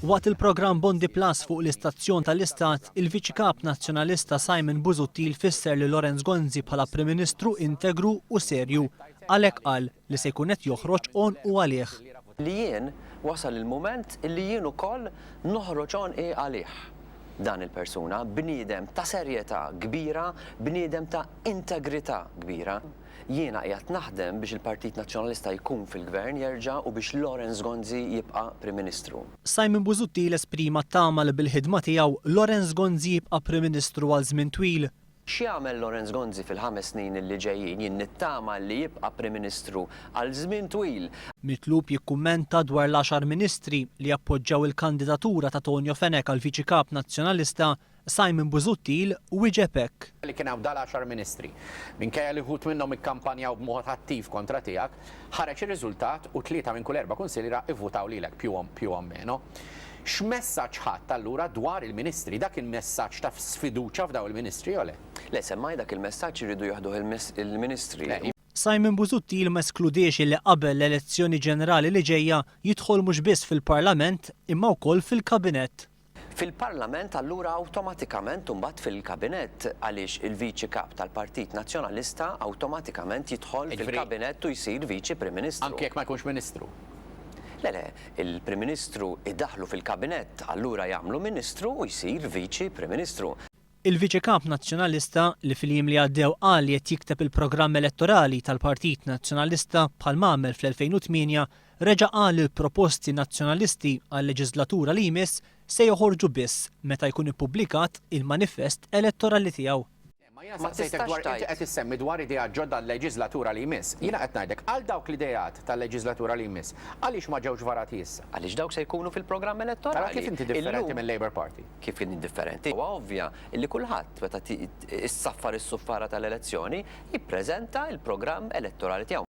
Waqt il-programm Bondi Plus fuq l-istazzjon tal-Istat, il-Viċi Kap Nazzjonalista Simon Busuttil fisser li Lorenz Gonzi bħala Prim Ministru integru u serju. Għalhekk qal li se jkun qed joħroġ on u għalih. Li jien wasal il-mument li jien ukoll noħroġ on għalih. Dan il-persuna bniedem ta' serjetà kbira, bniedem ta' integrità kbira. Jiena qiegħed naħdem biex il-Partit Nazzjonalista jkun fil-Gvern jerġa' u biex Lorenz Gonzi jibqa' Prim Ministru. Simon Busuttil esprima tama li bil-ħidma tiegħu Lorenz Gonzi jibqa' Prim Ministru għal żmien twil. X'jagħmel Lorenz Gonzi fil-5 snin li ġejjin jien nittama li jibqa' Prim Ministru għal żmien twil. Mitlub jikkummenta dwar l-10 ministri li appoġġjaw il-kandidatura ta' Tonio Fenech għal Viċi Kap Nazzjonalista, Simon Busuttil wieġeb hekk. Li kien hawn dal-10 ministri minkejja li wħud minnhom ikkampanjaw b'mod attiv kontra tiegħek, ħareġ ir-riżultat u 3 minn kull 4 kunsilliera ivvutaw lilek più o meno. X'messaġġ ħadd allura dwar il-ministri, dak il-messaġġ ta' sfiduċja f'daw il-ministri jew le? Le semmaj dak il-messaġġ iridu jaħduh il-ministri. Simon Busuttil ma eskludiex li qabel l-elezzjoni ġenerali li ġejja jidħol mhux biss fil-Parlament imma wkoll fil-Kabinett. Fil-Parlament allura awtomatikament imbagħad fil-Kabinett għaliex il-Viċi Kap tal-Partit Nazzjonalista awtomatikament jidħol fil-Kabinett u jsir Viċi Prim Ministru. Anke jekk ma jkunx Ministru. Le, il-Prim Ministru iddaħlu fil-Kabinett allura jagħmlu Ministru u jsir Viċi Prim Ministru. Il-Viċi Kap Nazzjonalista li fil-jiem li għaddew qal li qed jikteb il-programm elettorali tal-Partit Nazzjonalista bħal għamel fl-2008 reġa' qal il-proposti nazzjonalisti għal-leġislatura li jmiss se joħorġu biss meta jkun ippubblikat il-manifest elettorali tiegħu. Ma tistax dwar inti qed issemmi dwar idea ġodda l-leġislatura li jmiss. Jiena qed ngħidlek għal dawk l-idejat tal-leġislatura li jmiss, għaliex ma ġewx varati issa? Għaliex dawk se jkunu fil-programm elettorali. Kif inti differenti mill-Labour Party? Kif inti differenti? Huwa ovvja li kulħadd meta issaffar is-suffara tal-elezzjoni jippreżenta il-programm elettorali tiegħu.